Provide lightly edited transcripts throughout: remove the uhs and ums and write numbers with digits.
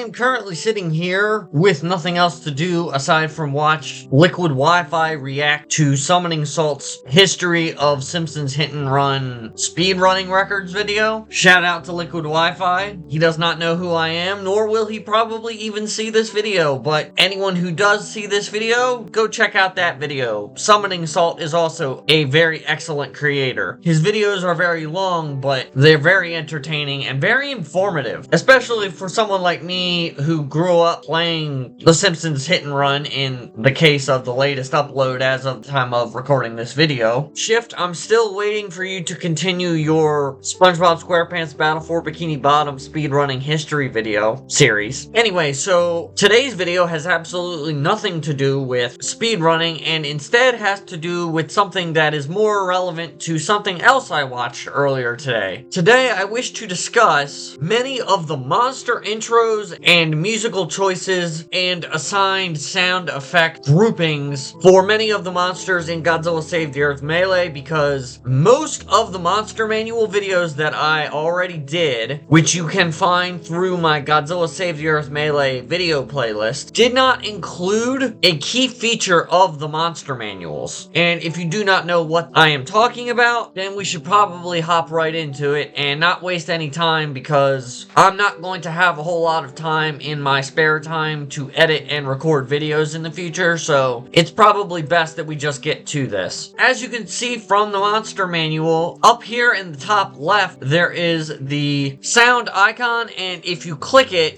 am currently sitting here with nothing else to do aside from watch Liquid Wi-Fi react to Summoning Salt's History of Simpsons Hit and Run Speedrunning Records video. Shout out to Liquid Wi-Fi. He does not know who I am, nor will he probably even see this video, but anyone who does see this video, go check out that video. Summoning Salt is also a very excellent creator. His videos are very long, but they're very entertaining and very informative, especially for someone like me who grew up playing The Simpsons Hit and Run in the case of the latest upload as of the time of recording this video. Shift, I'm still waiting for you to continue your SpongeBob SquarePants Battle for Bikini Bottom speedrunning history video series. Anyway, so today's video has absolutely nothing to do with speedrunning and instead has to do with something that is more relevant to something else I watched earlier today. Today, I wish to discuss many of the monster intros and musical choices and assigned sound effect groupings for many of the monsters in Godzilla Save the Earth Melee, because most of the monster manual videos that I already did, which you can find through my Godzilla Save the Earth Melee video playlist, did not include a key feature of the monster manuals. And if you do not know what I am talking about, then we should probably hop right into it and not waste any time, because I'm not going to have a whole lot of time in my spare time to edit and record videos in the future, so it's probably best that we just get to this. As you can see from the monster manual, up here in the top left, there is the sound icon, and if you click it,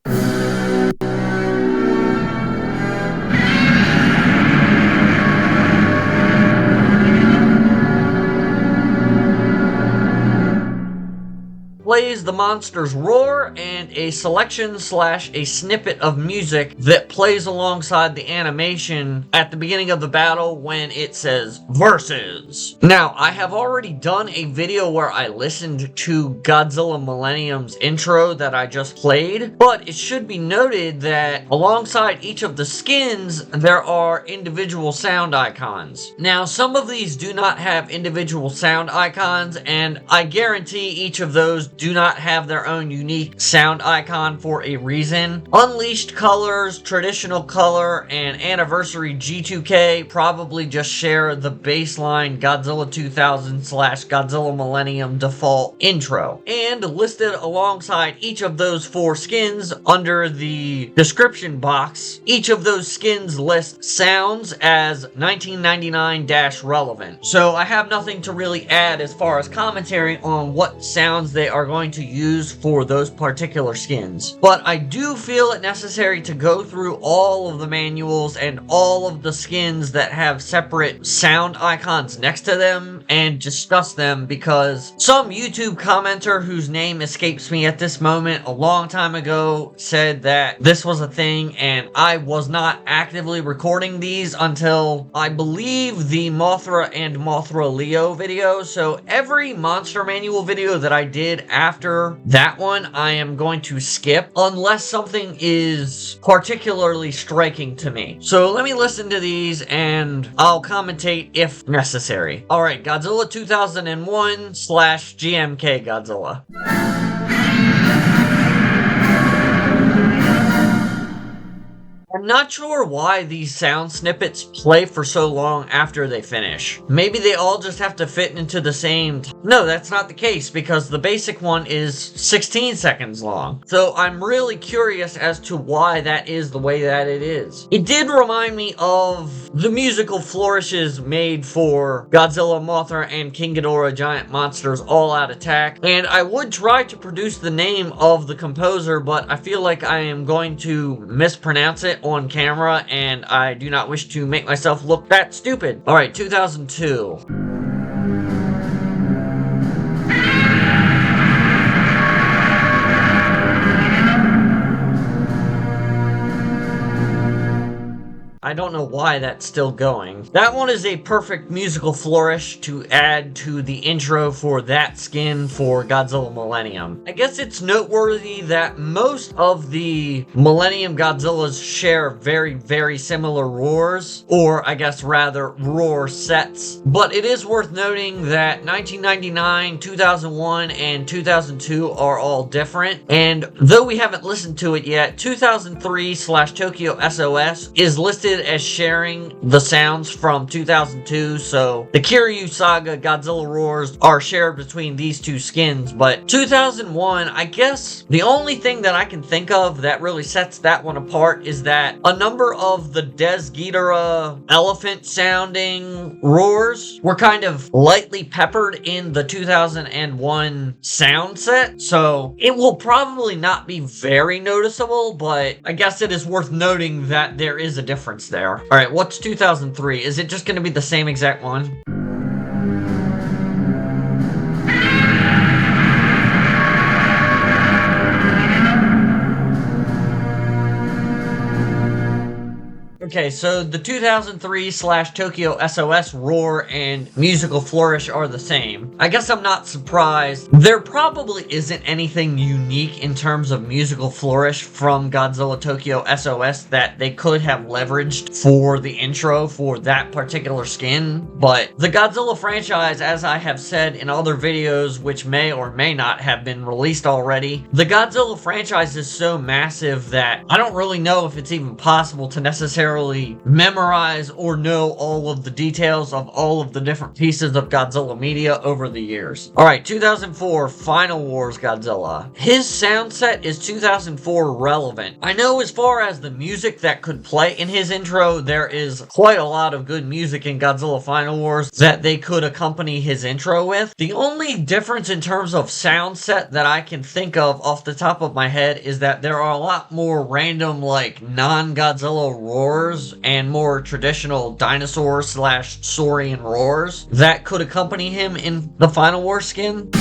plays the monster's roar and a selection / a snippet of music that plays alongside the animation at the beginning of the battle when it says versus. Now, I have already done a video where I listened to Godzilla Millennium's intro that I just played, but it should be noted that alongside each of the skins, there are individual sound icons. Now, some of these do not have individual sound icons, and I guarantee each of those do not have their own unique sound icon for a reason. Unleashed Colors, Traditional Color, and Anniversary G2K probably just share the baseline Godzilla 2000 / Godzilla Millennium default intro. And listed alongside each of those 4 skins under the description box, each of those skins list sounds as 1999-relevant. So I have nothing to really add as far as commentary on what sounds they are going to use for those particular skins. But I do feel it necessary to go through all of the manuals and all of the skins that have separate sound icons next to them and discuss them, because some YouTube commenter whose name escapes me at this moment a long time ago said that this was a thing, and I was not actively recording these until I believe the Mothra and Mothra Leo video. So every monster manual video that I did after that one, I am going to skip unless something is particularly striking to me. So let me listen to these and I'll commentate if necessary. Alright, Godzilla 2001 / GMK Godzilla. I'm not sure why these sound snippets play for so long after they finish. Maybe they all just have to fit into the same No, that's not the case, because the basic one is 16 seconds long. So I'm really curious as to why that is the way that it is. It did remind me of the musical flourishes made for Godzilla, Mothra, and King Ghidorah Giant Monsters All Out Attack, and I would try to produce the name of the composer, but I feel like I am going to mispronounce it on camera, and I do not wish to make myself look that stupid. Alright, 2002. I don't know why that's still going. That one is a perfect musical flourish to add to the intro for that skin for Godzilla Millennium. I guess it's noteworthy that most of the Millennium Godzillas share very, very similar roars, or I guess rather roar sets. But it is worth noting that 1999, 2001, and 2002 are all different, and though we haven't listened to it yet, 2003/Tokyo SOS is listed as sharing the sounds from 2002, so the Kiryu Saga Godzilla roars are shared between these two skins. But 2001, I guess the only thing that I can think of that really sets that one apart is that a number of the Des Ghidorah elephant sounding roars were kind of lightly peppered in the 2001 sound set, so it will probably not be very noticeable, but I guess it is worth noting that there is a difference there. Alright, what's 2003? Is it just going to be the same exact one? Okay, so the 2003/Tokyo SOS roar and musical flourish are the same. I guess I'm not surprised. There probably isn't anything unique in terms of musical flourish from Godzilla Tokyo SOS that they could have leveraged for the intro for that particular skin, but the Godzilla franchise, as I have said in other videos which may or may not have been released already, the Godzilla franchise is so massive that I don't really know if it's even possible to necessarily memorize or know all of the details of all of the different pieces of Godzilla media over the years. Alright, 2004 Final Wars Godzilla. His sound set is 2004 relevant. I know as far as the music that could play in his intro, there is quite a lot of good music in Godzilla Final Wars that they could accompany his intro with. The only difference in terms of sound set that I can think of off the top of my head is that there are a lot more random, like, non-Godzilla roars and more traditional dinosaur/saurian roars that could accompany him in the Final War skin.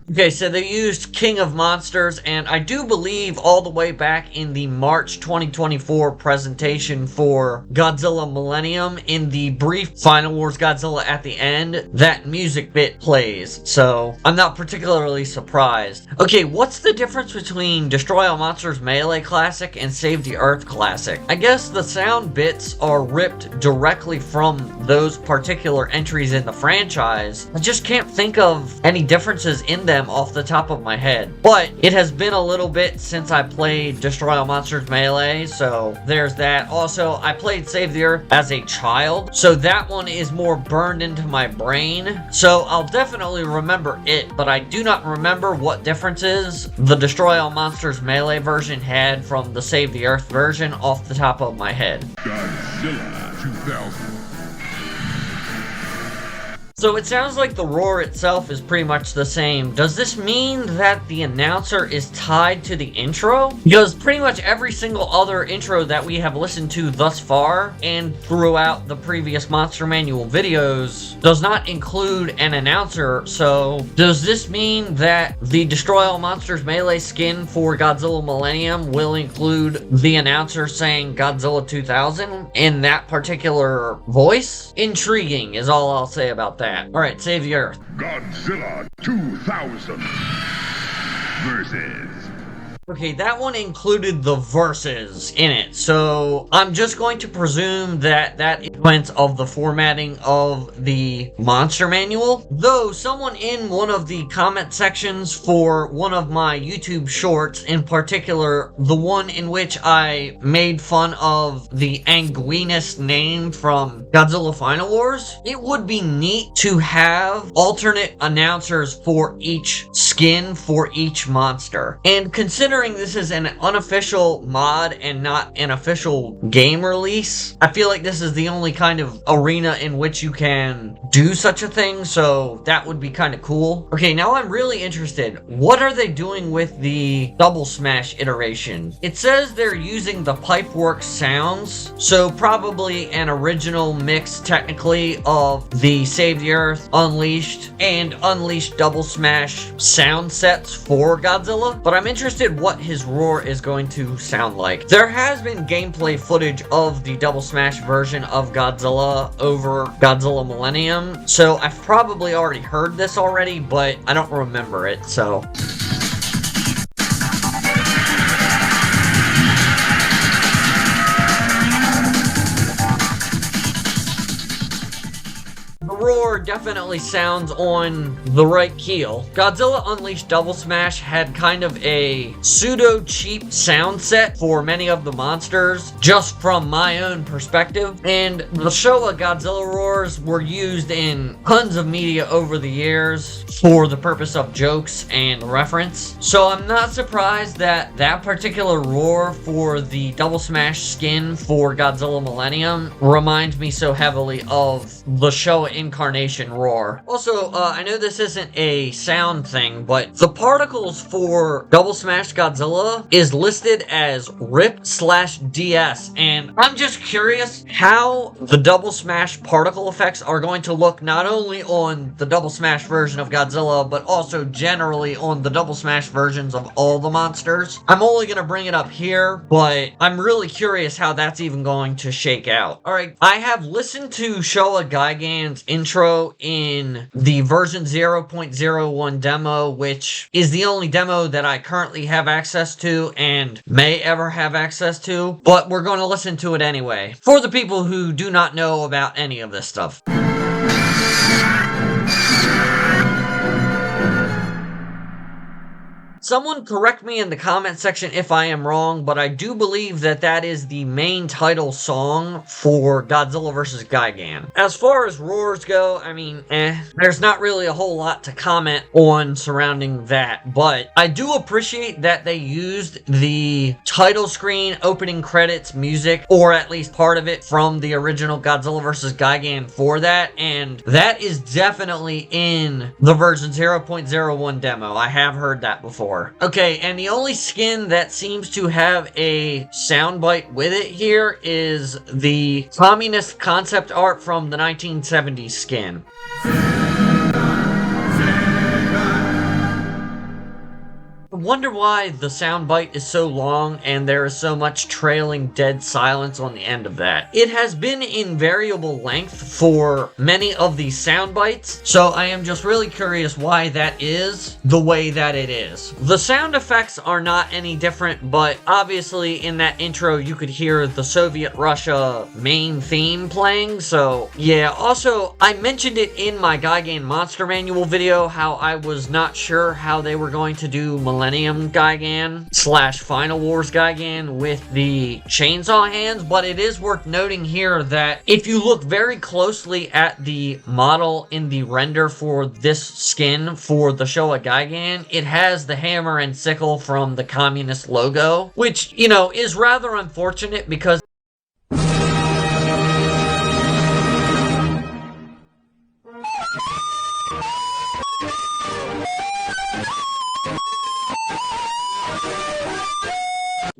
Okay, so they used King of Monsters, and I do believe all the way back in the March 2024 presentation for Godzilla Millennium, in the brief Final Wars Godzilla at the end, that music bit plays, so I'm not particularly surprised. Okay, what's the difference between Destroy All Monsters Melee Classic and Save the Earth Classic? I guess the sound bits are ripped directly from those particular entries in the franchise. I just can't think of any differences in them off the top of my head. But it has been a little bit since I played Destroy All Monsters Melee, so there's that. Also, I played Save the Earth as a child, so that one is more burned into my brain. So I'll definitely remember it, but I do not remember what differences the Destroy All Monsters Melee version had from the Save the Earth version off the top of my head. Godzilla 2000. So it sounds like the roar itself is pretty much the same. Does this mean that the announcer is tied to the intro? Because pretty much every single other intro that we have listened to thus far, and throughout the previous Monster Manual videos, does not include an announcer. So does this mean that the Destroy All Monsters Melee skin for Godzilla Millennium will include the announcer saying Godzilla 2000 in that particular voice? Intriguing is all I'll say about that. Alright, Save the Earth. Godzilla 2000 versus. Okay, that one included the verses in it, so I'm just going to presume that that is influence of the formatting of the Monster Manual. Though someone in one of the comment sections for one of my YouTube shorts, in particular the one in which I made fun of the Anguirus name from Godzilla Final Wars, it would be neat to have alternate announcers for each skin skin for each monster. And considering this is an unofficial mod and not an official game release, I feel like this is the only kind of arena in which you can do such a thing, so that would be kind of cool. Okay, now I'm really interested. What are they doing with the Double Smash iteration? It says they're using the Pipeworks sounds, so probably an original mix technically of the Save the Earth, Unleashed, and Unleashed Double Smash sound sets for Godzilla, but I'm interested what his roar is going to sound like. There has been gameplay footage of the Double Smash version of Godzilla over Godzilla Millennium, so I've probably already heard this already, but I don't remember it, so... Roar definitely sounds on the right keel. Godzilla Unleashed Double Smash had kind of a pseudo-cheap sound set for many of the monsters, just from my own perspective, and the Showa Godzilla roars were used in tons of media over the years for the purpose of jokes and reference, so I'm not surprised that that particular roar for the Double Smash skin for Godzilla Millennium reminds me so heavily of the Showa Incarnation roar. Also, I know this isn't a sound thing, but the particles for Double Smash Godzilla is listed as RIP/DS, and I'm just curious how the Double Smash particle effects are going to look not only on the Double Smash version of Godzilla, but also generally on the Double Smash versions of all the monsters. I'm only going to bring it up here, but I'm really curious how that's even going to shake out. Alright, I have listened to Showa Gigan's intro in the version 0.01 demo, which is the only demo that I currently have access to and may ever have access to, but we're going to listen to it anyway, for the people who do not know about any of this stuff. Someone correct me in the comment section if I am wrong, but I do believe that that is the main title song for Godzilla vs. Gigan. As far as roars go, I mean, there's not really a whole lot to comment on surrounding that, but I do appreciate that they used the title screen opening credits music, or at least part of it, from the original Godzilla vs. Gigan for that, and that is definitely in the version 0.01 demo. I have heard that before. Okay, and the only skin that seems to have a soundbite with it here is the communist concept art from the 1970s skin. I wonder why the soundbite is so long and there is so much trailing dead silence on the end of that. It has been in variable length for many of these soundbites, so I am just really curious why that is the way that it is. The sound effects are not any different, but obviously in that intro you could hear the Soviet Russia main theme playing, so yeah. Also, I mentioned it in my Gigan Monster Manual video how I was not sure how they were going to do Millennium Gigan / Final Wars Gigan with the chainsaw hands, but it is worth noting here that if you look very closely at the model in the render for this skin for the Showa Gigan, it has the hammer and sickle from the communist logo, which, you know, is rather unfortunate because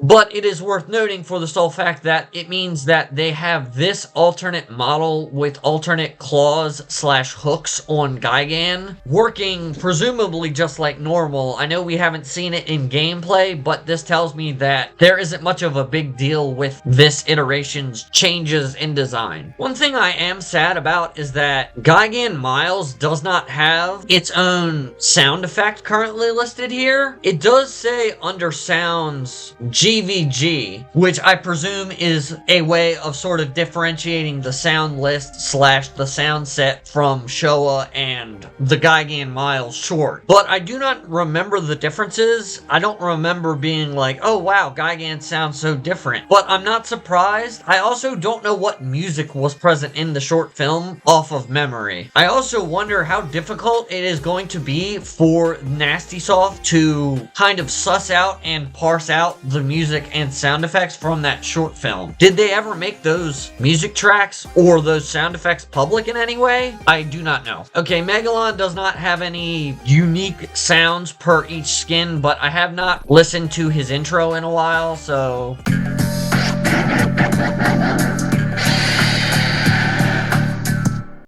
but it is worth noting for the sole fact that it means that they have this alternate model with alternate claws / hooks on Gigan, working presumably just like normal. I know we haven't seen it in gameplay, but this tells me that there isn't much of a big deal with this iteration's changes in design. One thing I am sad about is that Gigan Miles does not have its own sound effect currently listed here. It does say under sounds, GV DVG, which I presume is a way of sort of differentiating the sound list slash the sound set from Showa and the Gigan Miles short. But I do not remember the differences. I don't remember being like, oh wow, Gigan sounds so different. But I'm not surprised. I also don't know what music was present in the short film off of memory. I also wonder how difficult it is going to be for Nasty Soft to kind of suss out and parse out the music and sound effects from that short film. Did they ever make those music tracks or those sound effects public in any way? I do not know. Okay, Megalon does not have any unique sounds per each skin, but I have not listened to his intro in a while, so...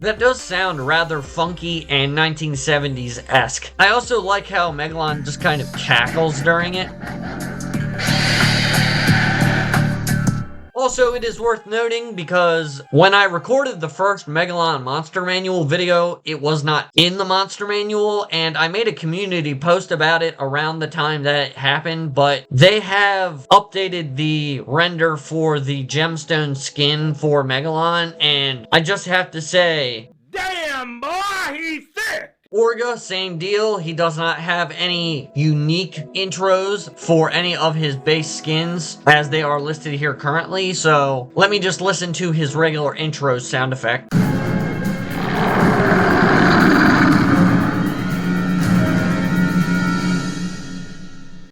That does sound rather funky and 1970s-esque. I also like how Megalon just kind of cackles during it. Also, it is worth noting because when I recorded the first Megalon Monster Manual video, it was not in the Monster Manual, and I made a community post about it around the time that it happened, but they have updated the render for the gemstone skin for Megalon, and I just have to say... Damn, boy, he's thick! Orga, same deal. He does not have any unique intros for any of his base skins as they are listed here currently, so let me just listen to his regular intro sound effect.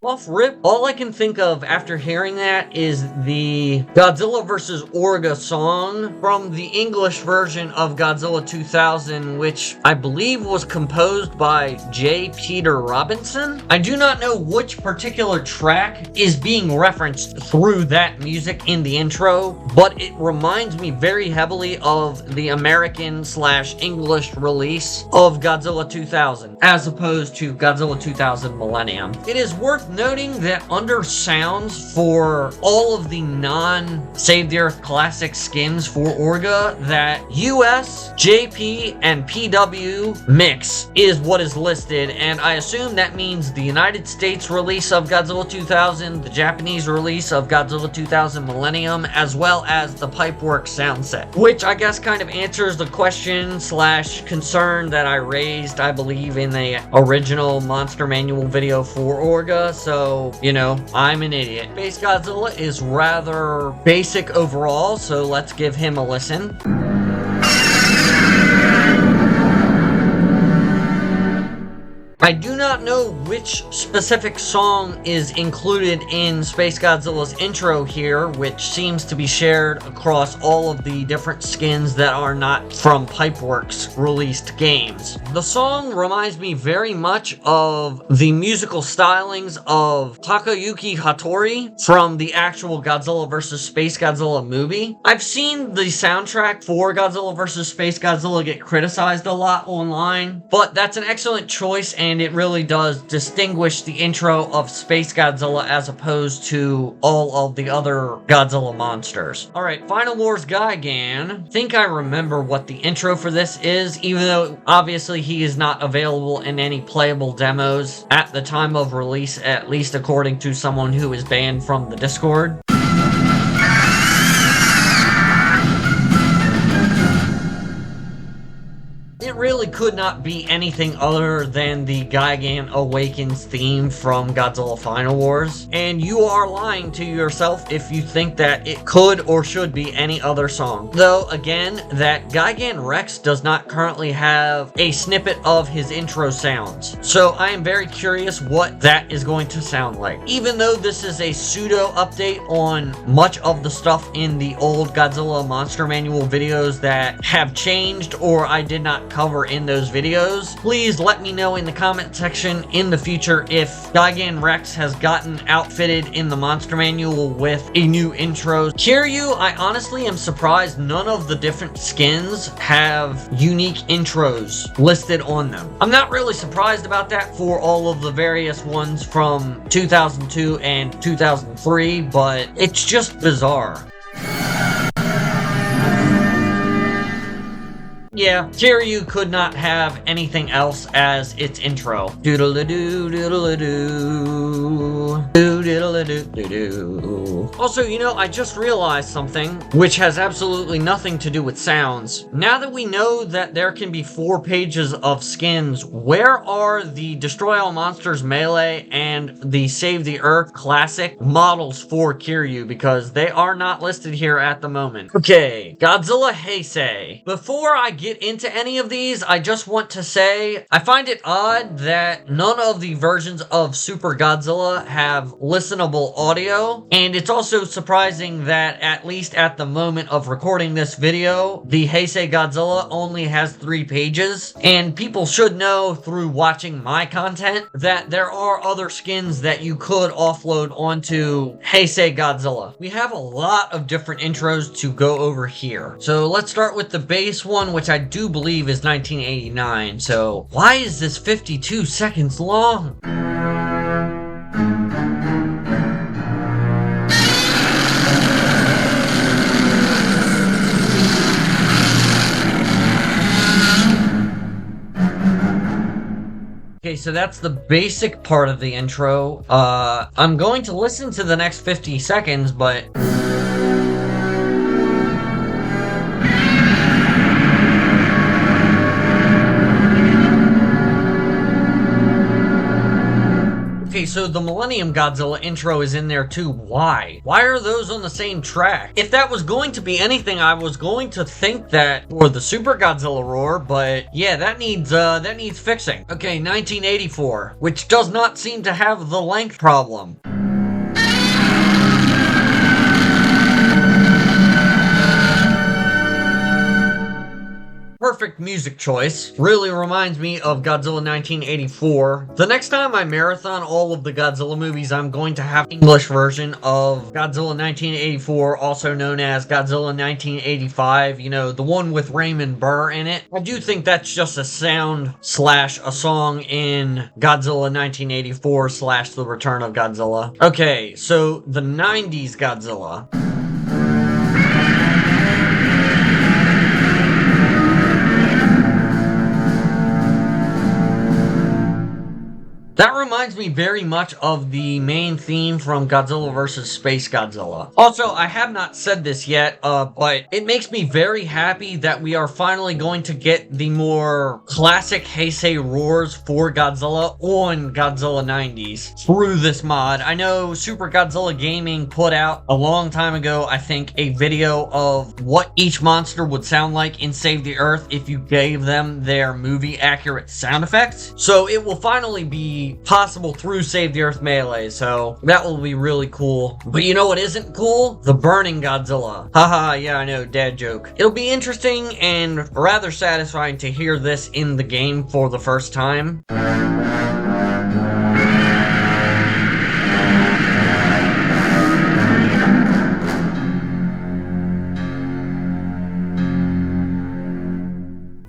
Off rip, all I can think of after hearing that is the Godzilla vs. Orga song from the English version of Godzilla 2000, which I believe was composed by J. Peter Robinson. I do not know which particular track is being referenced through that music in the intro, but it reminds me very heavily of the American / English release of Godzilla 2000, as opposed to Godzilla 2000 Millennium. It is worth noting that under sounds for all of the non-Save the Earth classic skins for Orga, that US, JP, and PW mix is what is listed, and I assume that means the United States release of Godzilla 2000, the Japanese release of Godzilla 2000 Millennium, as well as the Pipeworks sound set, which I guess kind of answers the question / concern that I raised, I believe, in the original Monster Manual video for Orga. So, you know, I'm an idiot. Space Godzilla is rather basic overall, so let's give him a listen. I do not know which specific song is included in Space Godzilla's intro here, which seems to be shared across all of the different skins that are not from Pipeworks released games. The song reminds me very much of the musical stylings of Takayuki Hattori from the actual Godzilla vs. Space Godzilla movie. I've seen the soundtrack for Godzilla vs. Space Godzilla get criticized a lot online, but that's an excellent choice, and it really does distinguish the intro of Space Godzilla as opposed to all of the other Godzilla monsters. Alright, Final Wars Gigan. I think I remember what the intro for this is, even though obviously he is not available in any playable demos at the time of release, at least according to someone who is banned from the Discord. It really could not be anything other than the Gigan Awakens theme from Godzilla Final Wars, and you are lying to yourself if you think that it could or should be any other song. Though, again, that Gigan Rex does not currently have a snippet of his intro sounds, so I am very curious what that is going to sound like. Even though this is a pseudo update on much of the stuff in the old Godzilla Monster Manual videos that have changed or I did not cover in those videos, please let me know in the comment section in the future if Gigan Rex has gotten outfitted in the Monster Manual with a new intro. Kiryu, I honestly am surprised none of the different skins have unique intros listed on them. I'm not really surprised about that for all of the various ones from 2002 and 2003, but it's just bizarre. Yeah, Kiryu could not have anything else as its intro. Doodle-a-doo, doodle-a-doo, doodle-a-doo-doo-doo. Also, you know, I just realized something, which has absolutely nothing to do with sounds. Now that we know that there can be 4 pages of skins, where are the Destroy All Monsters Melee and the Save the Earth Classic models for Kiryu? Because they are not listed here at the moment. Okay, Godzilla Heisei. Before I get into any of these, I just want to say, I find it odd that none of the versions of Super Godzilla have listenable audio, and it's also surprising that, at least at the moment of recording this video, the Heisei Godzilla only has 3 pages, and people should know through watching my content that there are other skins that you could offload onto Heisei Godzilla. We have a lot of different intros to go over here. So let's start with the base one, which I do believe is 1989. So why is this 52 seconds long? Okay, so that's the basic part of the intro. I'm going to listen to the next 50 seconds, but... Okay, so the Millennium Godzilla intro is in there too. Why? Why are those on the same track? If that was going to be anything, I was going to think that for the Super Godzilla roar, but yeah, that needs fixing. Okay, 1984, which does not seem to have the length problem. Perfect music choice. Really reminds me of Godzilla 1984. The next time I marathon all of the Godzilla movies, I'm going to have English version of Godzilla 1984, also known as Godzilla 1985, you know, the one with Raymond Burr in it. I do think that's just a sound slash a song in Godzilla 1984 slash The Return of Godzilla. Okay, so the 90s Godzilla. That reminds me very much of the main theme from Godzilla vs. Space Godzilla. Also, I have not said this yet, but it makes me very happy that we are finally going to get the more classic Heisei roars for Godzilla on Godzilla 90s through this mod. I know Super Godzilla Gaming put out a long time ago, I think, a video of what each monster would sound like in Save the Earth if you gave them their movie-accurate sound effects. So it will finally be possible through Save the Earth Melee, so that will be really cool. But you know what isn't cool? The burning Godzilla. Haha, yeah, I know, dad joke. It'll be interesting and rather satisfying to hear this in the game for the first time.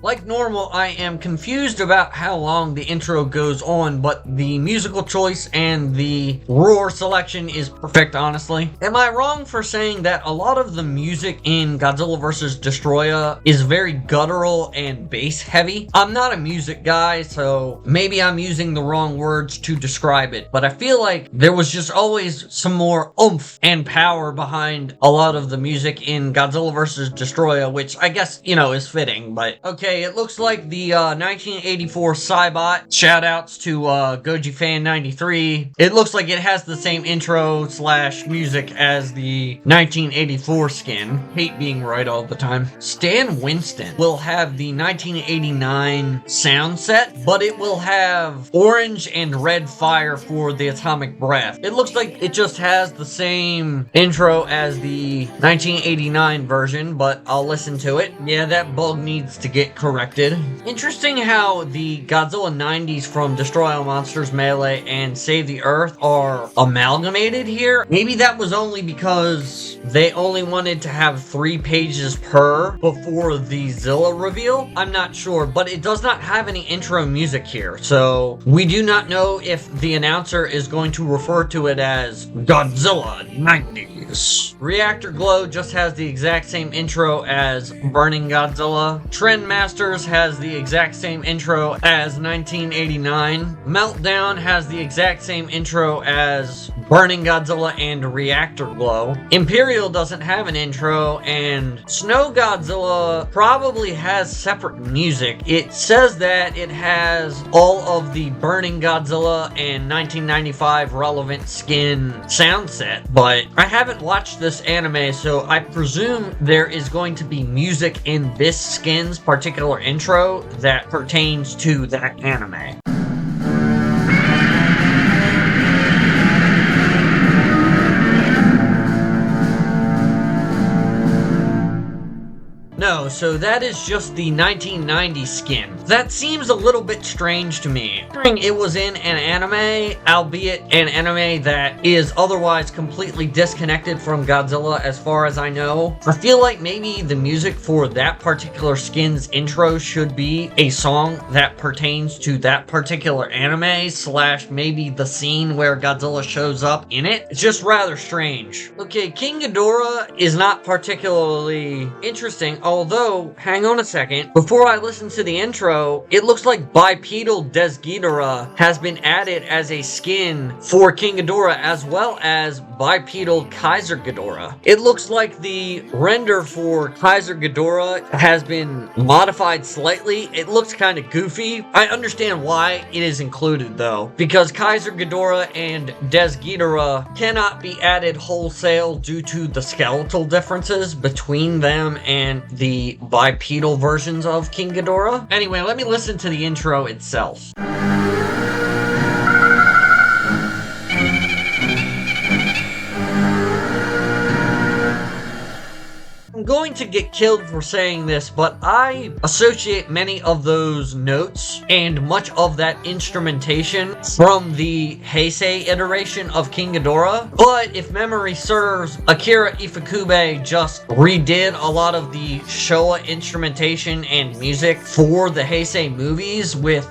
Like normal, I am confused about how long the intro goes on, but the musical choice and the roar selection is perfect, honestly. Am I wrong for saying that a lot of the music in Godzilla vs. Destoroyah is very guttural and bass heavy? I'm not a music guy, so maybe I'm using the wrong words to describe it, but I feel like there was just always some more oomph and power behind a lot of the music in Godzilla vs. Destoroyah, which I guess, you know, is fitting, but okay. It looks like the 1984 Cybot. Shoutouts to Goji Fan 93. It looks like it has the same intro slash music as the 1984 skin. Hate being right all the time. Stan Winston will have the 1989 sound set, but it will have orange and red fire for the atomic breath. It looks like it just has the same intro as the 1989 version, but I'll listen to it. Yeah, that bug needs to get corrected. Interesting how the Godzilla 90s from Destroy All Monsters Melee and Save the Earth are amalgamated here. Maybe that was only because they only wanted to have 3 pages per before the Zilla reveal. I'm not sure, but it does not have any intro music here, so we do not know if the announcer is going to refer to it as Godzilla 90. movies. Reactor Glow just has the exact same intro as Burning Godzilla. Trendmasters has the exact same intro as 1989. Meltdown has the exact same intro as Burning Godzilla and Reactor Glow. Imperial doesn't have an intro, and Snow Godzilla probably has separate music. It says that it has all of the Burning Godzilla and 1995 relevant skin sound set, but I haven't watched this anime, so I presume there is going to be music in this skin's particular intro that pertains to that anime. No, so that is just the 1990 skin. That seems a little bit strange to me. It was in an anime, albeit an anime that is otherwise completely disconnected from Godzilla as far as I know. I feel like maybe the music for that particular skin's intro should be a song that pertains to that particular anime / maybe the scene where Godzilla shows up in it. It's just rather strange. Okay, King Ghidorah is not particularly interesting, although, hang on a second, before I listen to the intro, it looks like bipedal Ghidorah has been added as a skin for King Ghidorah, as well as bipedal Kaiser Ghidorah. It looks like the render for Kaiser Ghidorah has been modified slightly. It looks kind of goofy. I understand why it is included though, because Kaiser Ghidorah and Ghidorah cannot be added wholesale due to the skeletal differences between them and the bipedal versions of King Ghidorah. Anyway, let me listen to the intro itself. I'm going to get killed for saying this, but I associate many of those notes and much of that instrumentation from the Heisei iteration of King Ghidorah. But if memory serves, Akira Ifukube just redid a lot of the Showa instrumentation and music for the Heisei movies with,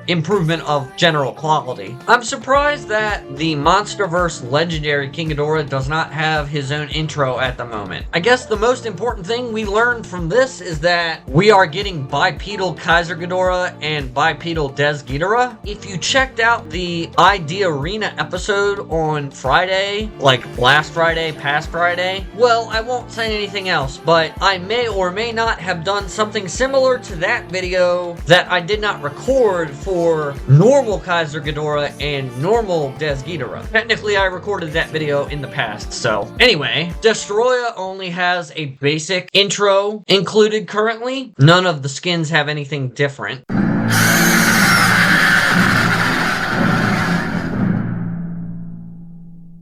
improvement of general quality. I'm surprised that the MonsterVerse legendary King Ghidorah does not have his own intro at the moment. I guess the most important thing we learned from this is that we are getting bipedal Kaiser Ghidorah and bipedal Ghidorah. If you checked out the ID Arena episode on Friday, like last Friday, past Friday, well, I won't say anything else, but I may or may not have done something similar to that video that I did not record for normal Kaiser Ghidorah and normal Ghidorah. Technically, I recorded that video in the past, so. Anyway, Destoroyah only has a basic intro included currently. None of the skins have anything different.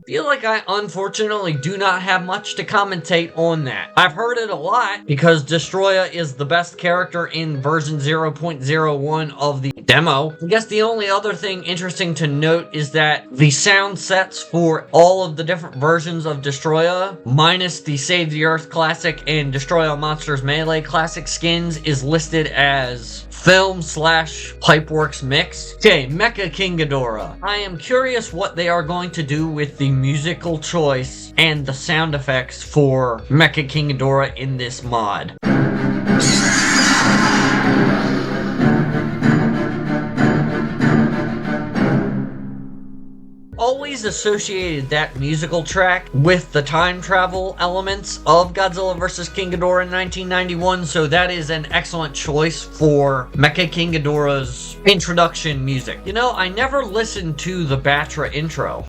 I feel like I unfortunately do not have much to commentate on that. I've heard it a lot because Destoroyah is the best character in version 0.01 of the demo. I guess the only other thing interesting to note is that the sound sets for all of the different versions of Destoroyah, minus the Save the Earth Classic and Destroy All Monsters Melee Classic skins, is listed as film/Pipeworks mix. Okay, Mecha-King Ghidorah. I am curious what they are going to do with the musical choice and the sound effects for Mecha-King Ghidorah in this mod. Always associated that musical track with the time travel elements of Godzilla vs. King Ghidorah in 1991, so that is an excellent choice for Mecha-King Ghidorah's introduction music. I never listened to the Battra intro.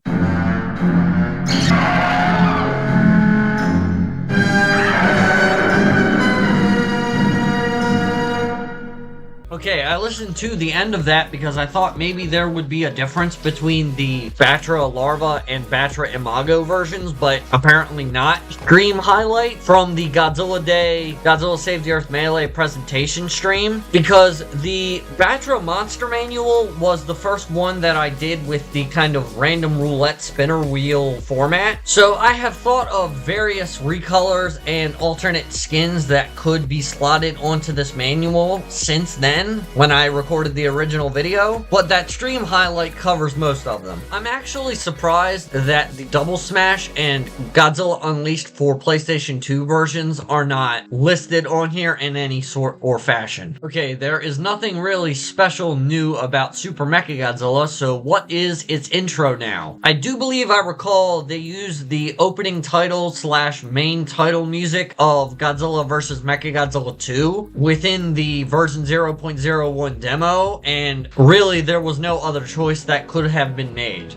Okay, I listened to the end of that because I thought maybe there would be a difference between the Battra Larva and Battra Imago versions, but apparently not. Stream highlight from the Godzilla Day, Godzilla Save the Earth Melee presentation stream, because the Battra Monster Manual was the first one that I did with the kind of random roulette spinner wheel format. So I have thought of various recolors and alternate skins that could be slotted onto this manual since then. when I recorded the original video, but that stream highlight covers most of them. I'm actually surprised that the Double Smash and Godzilla Unleashed for PlayStation 2 versions are not listed on here in any sort or fashion. Okay, there is nothing really special new about Super Mechagodzilla, so what is its intro now? I do believe I recall they used the opening title / main title music of Godzilla vs. Mechagodzilla 2 within the version 0.01 demo, and really there was no other choice that could have been made.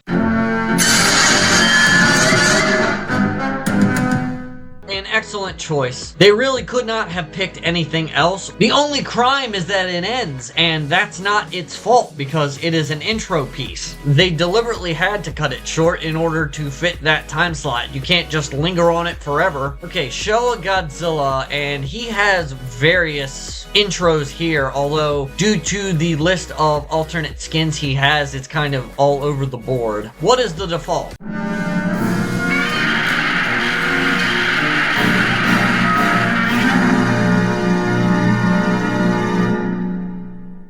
An excellent choice. They really could not have picked anything else. The only crime is that it ends, and that's not its fault because it is an intro piece. They deliberately had to cut it short in order to fit that time slot. You can't just linger on it forever. Okay, Showa Godzilla, and he has various intros here, although due to the list of alternate skins he has, it's kind of all over the board. What is the default?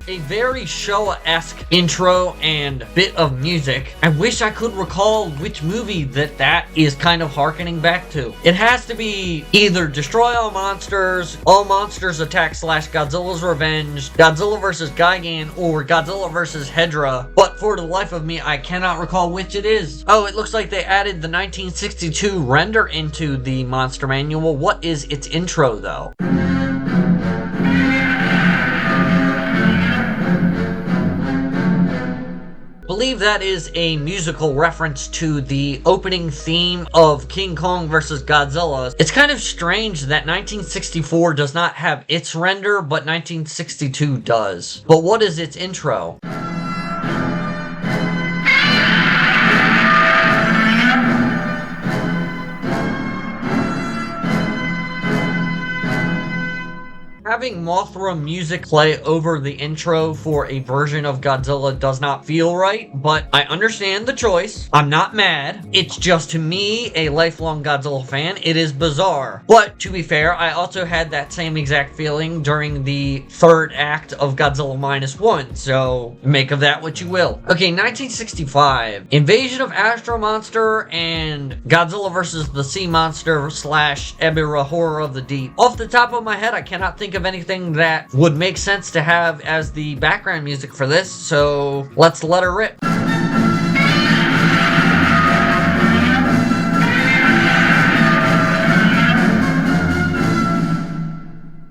A very Showa-esque intro and bit of music. I wish I could recall which movie that is kind of harkening back to. It has to be either Destroy All Monsters Attack / Godzilla's Revenge, Godzilla vs. Gigan, or Godzilla vs. Hedra, but for the life of me, I cannot recall which it is. Oh, it looks like they added the 1962 render into the monster manual. What is its intro, though? I believe that is a musical reference to the opening theme of King Kong vs. Godzilla. It's kind of strange that 1964 does not have its render, but 1962 does. But what is its intro? Having Mothra music play over the intro for a version of Godzilla does not feel right, but I understand the choice. I'm not mad. It's just, to me, a lifelong Godzilla fan, it is bizarre. But to be fair, I also had that same exact feeling during the third act of Godzilla -1, so make of that what you will. Okay, 1965. Invasion of Astro Monster and Godzilla vs. the Sea Monster / Ebirah Horror of the Deep. Off the top of my head, I cannot think of anything that would make sense to have as the background music for this, so let's let her rip.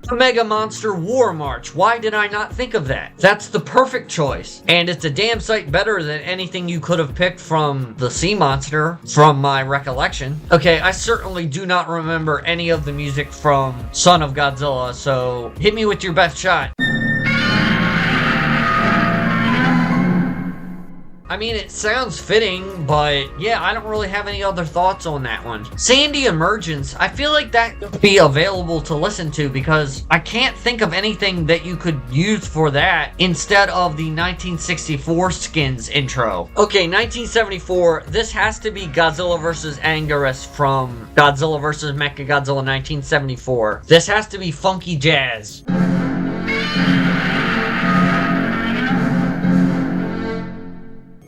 The Mega Monster War March. Why did I not think of that? That's the perfect choice. And it's a damn sight better than anything you could have picked from the Sea Monster, from my recollection. Okay, I certainly do not remember any of the music from Son of Godzilla, so hit me with your best shot. I mean, it sounds fitting, but yeah, I don't really have any other thoughts on that one. Sandy Emergence, I feel like that could be available to listen to because I can't think of anything that you could use for that instead of the 1964 skins intro. Okay, 1974, this has to be Godzilla vs. Anguirus from Godzilla vs. Mechagodzilla 1974. This has to be funky jazz.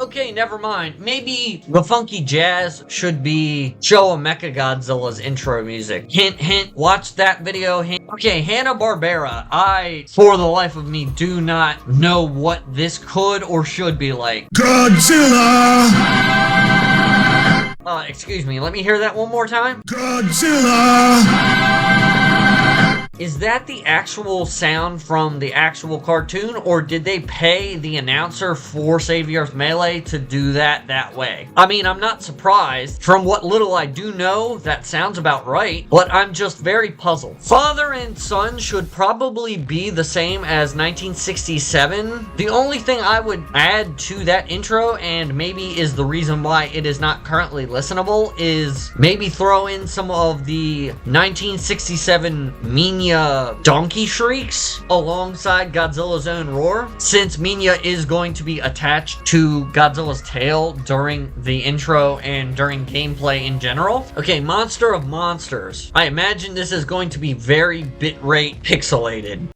Okay, never mind. Maybe the funky jazz should be Showa Mechagodzilla's intro music. Hint, hint, watch that video. Hint. Okay, Hanna-Barbera. I, for the life of me, do not know what this could or should be like. Godzilla! Excuse me, let me hear that one more time. Godzilla! Is that the actual sound from the actual cartoon, or did they pay the announcer for Save the Earth Melee to do that way? I mean, I'm not surprised. From what little I do know, that sounds about right, but I'm just very puzzled. Father and son should probably be the same as 1967. The only thing I would add to that intro, and maybe is the reason why it is not currently listenable, is maybe throw in some of the 1967 Minya donkey shrieks alongside Godzilla's own roar, since Minya is going to be attached to Godzilla's tail during the intro and during gameplay in general. Okay, Monster of Monsters. I imagine this is going to be very bitrate pixelated.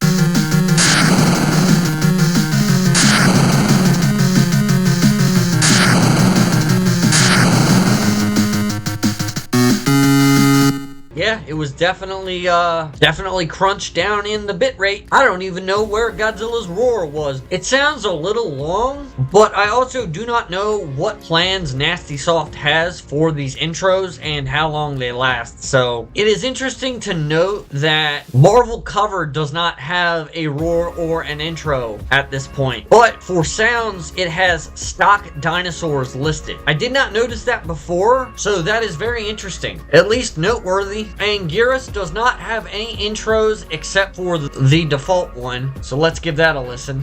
it was definitely crunched down in the bitrate. I don't even know where Godzilla's roar was. It sounds a little long, but I also do not know what plans Nasty Soft has for these intros and how long they last. So it is interesting to note that Marvel Cover does not have a roar or an intro at this point, but for sounds it has stock dinosaurs listed. I did not notice that before, so that is very interesting, at least noteworthy. Anguirus does not have any intros except for the default one, so let's give that a listen.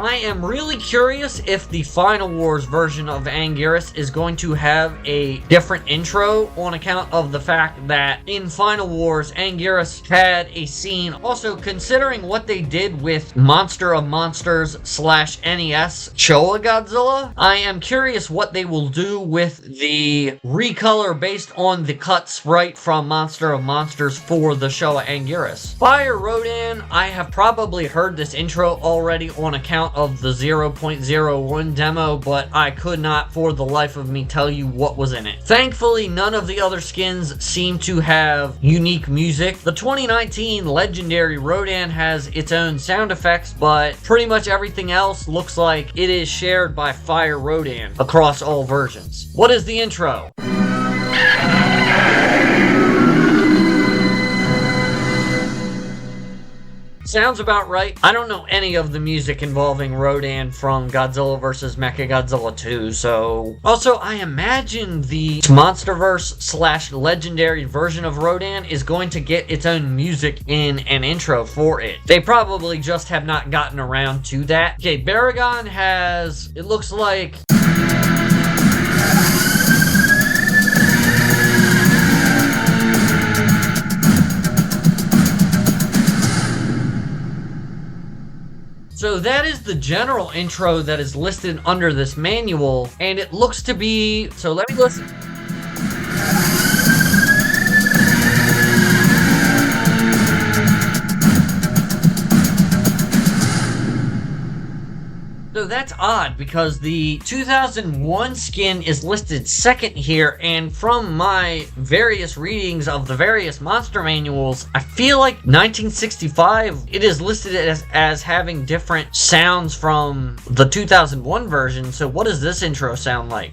I am really curious if the Final Wars version of Anguirus is going to have a different intro on account of the fact that in Final Wars, Anguirus had a scene. Also, considering what they did with Monster of Monsters / NES Showa Godzilla, I am curious what they will do with the recolor based on the cut sprite from Monster of Monsters for the Showa Anguirus. Fire Rodan, I have probably heard this intro already on account of the 0.01 demo, but I could not for the life of me tell you what was in it. Thankfully, none of the other skins seem to have unique music. The 2019 Legendary Rodan has its own sound effects, but pretty much everything else looks like it is shared by Fire Rodan across all versions. What is the intro? Sounds about right. I don't know any of the music involving Rodan from Godzilla vs. Mechagodzilla 2, so... Also, I imagine the Monsterverse / Legendary version of Rodan is going to get its own music in an intro for it. They probably just have not gotten around to that. Okay, Baragon has... It looks like... So that is the general intro that is listed under this manual, and it looks to be... So let me listen. So that's odd because the 2001 skin is listed second here, and from my various readings of the various monster manuals, I feel like 1965, it is listed as having different sounds from the 2001 version. So what does this intro sound like?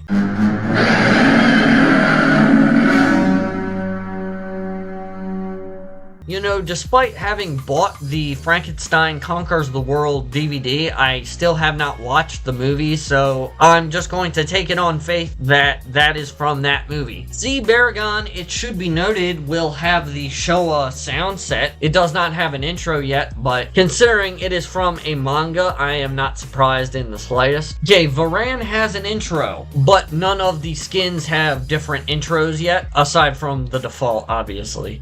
You know, despite having bought the Frankenstein Conquers the World DVD, I still have not watched the movie, so I'm just going to take it on faith that that is from that movie. Z Baragon, it should be noted, will have the Showa sound set. It does not have an intro yet, but considering it is from a manga, I am not surprised in the slightest. Okay, Varan has an intro, but none of the skins have different intros yet, aside from the default, obviously.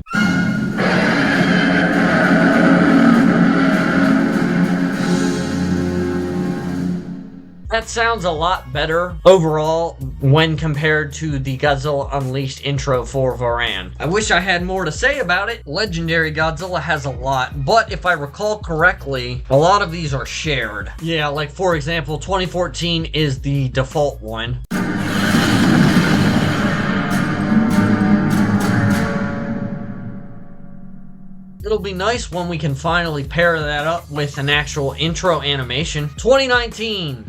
That sounds a lot better overall when compared to the Godzilla Unleashed intro for Varan. I wish I had more to say about it. Legendary Godzilla has a lot, but if I recall correctly, a lot of these are shared. Yeah, like for example, 2014 is the default one. It'll be nice when we can finally pair that up with an actual intro animation. 2019.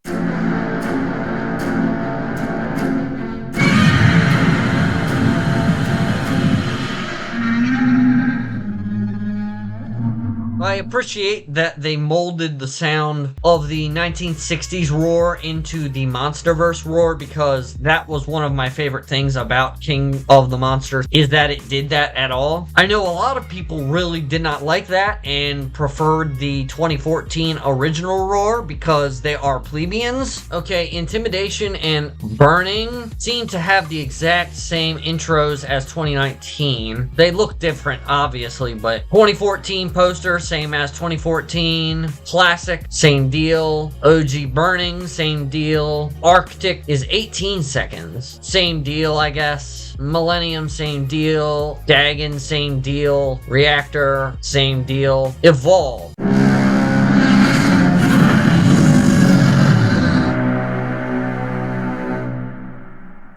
I appreciate that they molded the sound of the 1960s roar into the Monsterverse roar, because that was one of my favorite things about King of the Monsters, is that it did that at all. I know a lot of people really did not like that and preferred the 2014 original roar because they are plebeians. Okay, Intimidation and Burning seem to have the exact same intros as 2019. They look different, obviously, but 2014 poster, same as 2014. Classic, same deal. OG Burning, same deal. Arctic is 18 seconds. Same deal, I guess. Millennium, same deal. Gigan, same deal. Reactor, same deal. Evolve.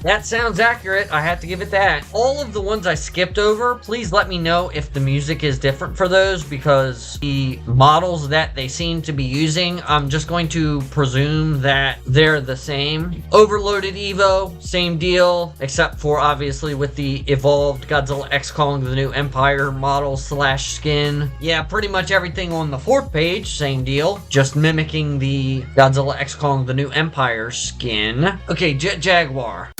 That sounds accurate. I have to give it that. All of the ones I skipped over, please let me know if the music is different for those, because the models that they seem to be using, I'm just going to presume that they're the same. Overloaded Evo, same deal, except for obviously with the evolved Godzilla X Kong the New Empire model / skin. Yeah, pretty much everything on the 4th page, same deal, just mimicking the Godzilla X Kong the New Empire skin. Okay, Jet Jaguar.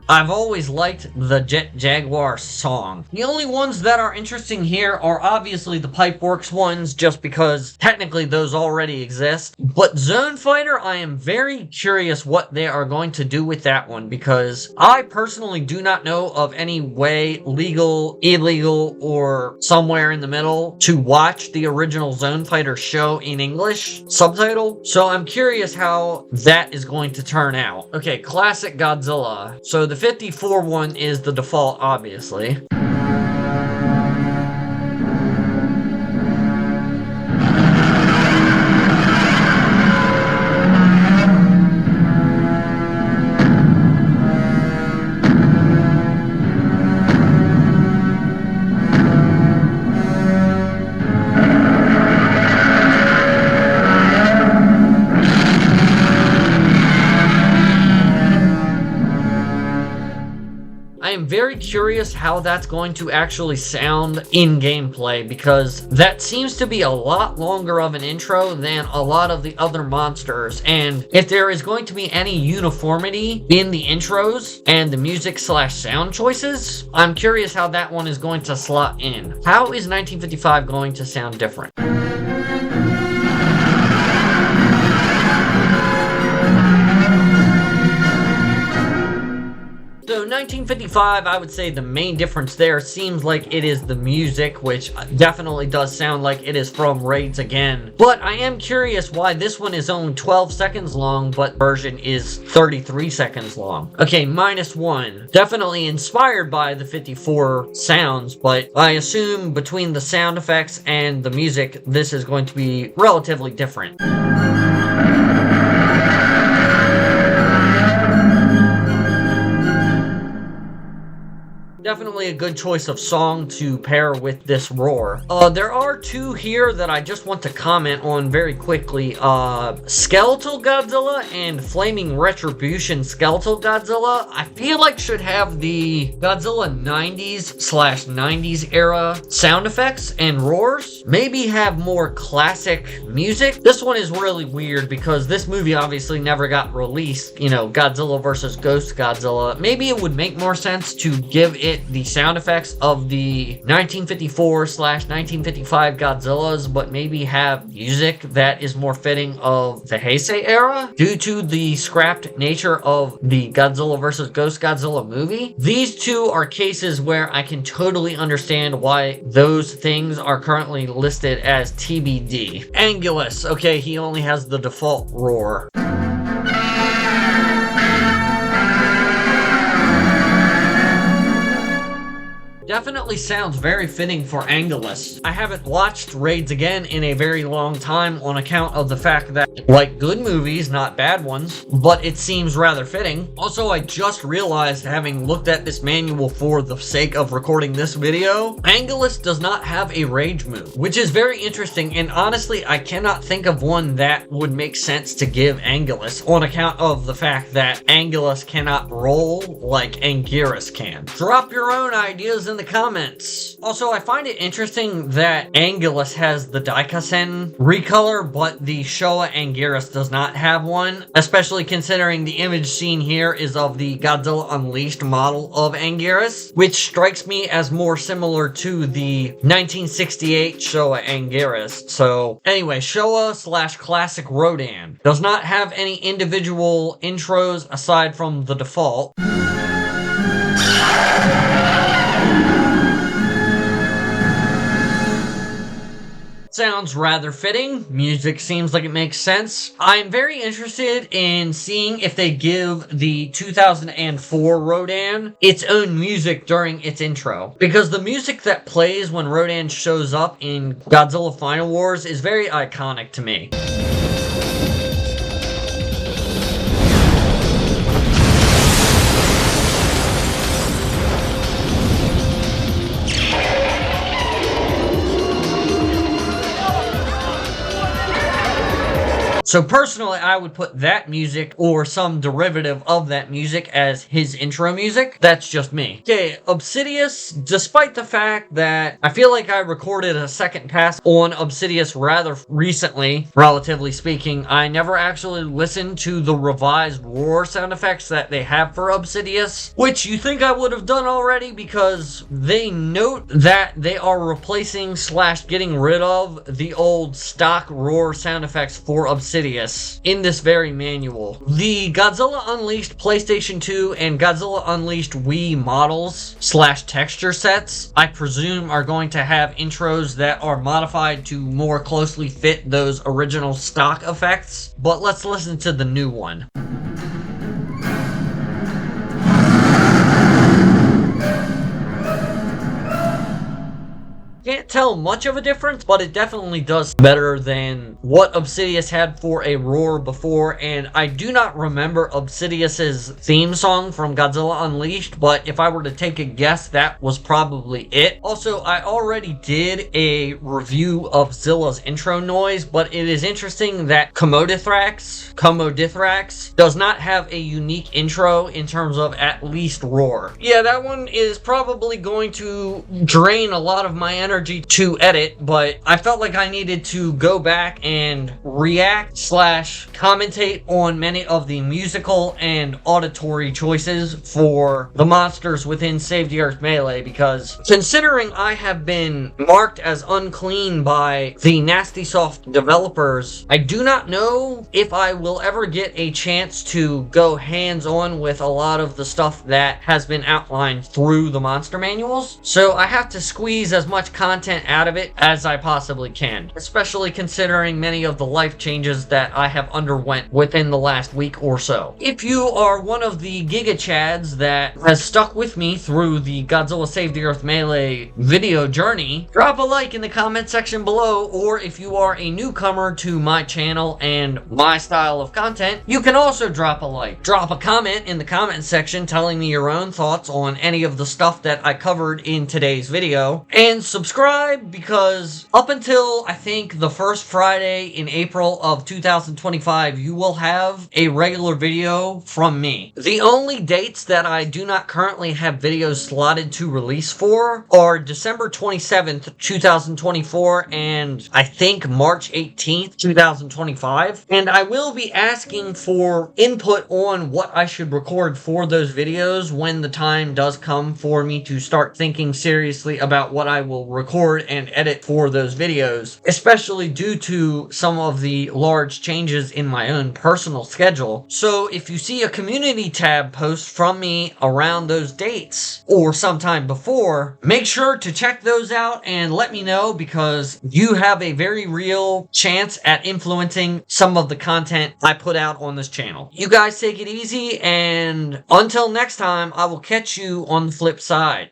I've always liked the Jet Jaguar song. The only ones that are interesting here are obviously the Pipeworks ones, just because technically those already exist. But Zone Fighter, I am very curious what they are going to do with that one, because I personally do not know of any way, legal, illegal, or somewhere in the middle, to watch the original Zone Fighter show in English subtitle. So I'm curious how that is going to turn out. Okay, classic Godzilla. So the 54 one is the default, obviously. I'm very curious how that's going to actually sound in gameplay, because that seems to be a lot longer of an intro than a lot of the other monsters, and if there is going to be any uniformity in the intros and the music / sound choices, I'm curious how that one is going to slot in. How is 1955 going to sound different? So 1955, I would say the main difference there seems like it is the music, which definitely does sound like it is from Raids again. But I am curious why this one is only 12 seconds long, but version is 33 seconds long. Okay, -1. Definitely inspired by the 54 sounds, but I assume between the sound effects and the music, this is going to be relatively different. Definitely a good choice of song to pair with this roar. There are two here that I just want to comment on very quickly. Skeletal Godzilla and Flaming Retribution Skeletal Godzilla, I feel like should have the Godzilla 90s / 90s era sound effects and roars. Maybe have more classic music. This one is really weird because this movie obviously never got released, you know, Godzilla versus Ghost Godzilla. Maybe it would make more sense to give it the sound effects of the 1954 / 1955 Godzillas, but maybe have music that is more fitting of the Heisei era due to the scrapped nature of the Godzilla vs. Ghost Godzilla movie. These two are cases where I can totally understand why those things are currently listed as TBD. Anguirus, okay, he only has the default roar. Definitely sounds very fitting for Angilas. I haven't watched Raids again in a very long time on account of the fact that, like good movies, not bad ones, but it seems rather fitting. Also, I just realized, having looked at this manual for the sake of recording this video, Angilas does not have a rage move, which is very interesting, and honestly, I cannot think of one that would make sense to give Angilas on account of the fact that Angilas cannot roll like Anguirus can. Drop your own ideas in the comments. Also, I find it interesting that Angilas has the Daikasen recolor, but the Showa Anguirus does not have one, especially considering the image seen here is of the Godzilla Unleashed model of Anguirus, which strikes me as more similar to the 1968 Showa Anguirus. So anyway, Showa / classic Rodan does not have any individual intros aside from the default. Sounds rather fitting. Music seems like it makes sense. I'm very interested in seeing if they give the 2004 Rodan its own music during its intro. Because the music that plays when Rodan shows up in Godzilla Final Wars is very iconic to me. So personally, I would put that music or some derivative of that music as his intro music. That's just me. Okay, Obsidius, despite the fact that I feel like I recorded a second pass on Obsidius rather recently, relatively speaking, I never actually listened to the revised roar sound effects that they have for Obsidius, which you think I would have done already because they note that they are replacing / getting rid of the old stock roar sound effects for Obsidius in this very manual. The Godzilla Unleashed PlayStation 2 and Godzilla Unleashed Wii models / texture sets, I presume, are going to have intros that are modified to more closely fit those original stock effects. But let's listen to the new one. Can't tell much of a difference, but it definitely does better than what Obsidius had for a roar before, and I do not remember Obsidius's theme song from Godzilla Unleashed, but if I were to take a guess, that was probably it. Also, I already did a review of Zilla's intro noise, but it is interesting that Comodithrax does not have a unique intro in terms of at least roar. Yeah, that one is probably going to drain a lot of my energy to edit, but I felt like I needed to go back and react / commentate on many of the musical and auditory choices for the monsters within Save the Earth Melee, because considering I have been marked as unclean by the Nasty Soft developers, I do not know if I will ever get a chance to go hands-on with a lot of the stuff that has been outlined through the monster manuals, so I have to squeeze as much content out of it as I possibly can, especially considering many of the life changes that I have underwent within the last week or so. If you are one of the Giga Chads that has stuck with me through the Godzilla Save the Earth Melee video journey, drop a like in the comment section below, or if you are a newcomer to my channel and my style of content, you can also drop a like. Drop a comment in the comment section telling me your own thoughts on any of the stuff that I covered in today's video, and subscribe, because up until I think the first Friday in April of 2025, you will have a regular video from me. The only dates that I do not currently have videos slotted to release for are December 27th, 2024, and I think March 18th, 2025. And I will be asking for input on what I should record for those videos when the time does come for me to start thinking seriously about what I will record and edit for those videos, especially due to some of the large changes in my own personal schedule. So if you see a community tab post from me around those dates or sometime before, make sure to check those out and let me know, because you have a very real chance at influencing some of the content I put out on this channel. You guys take it easy, and until next time, I will catch you on the flip side.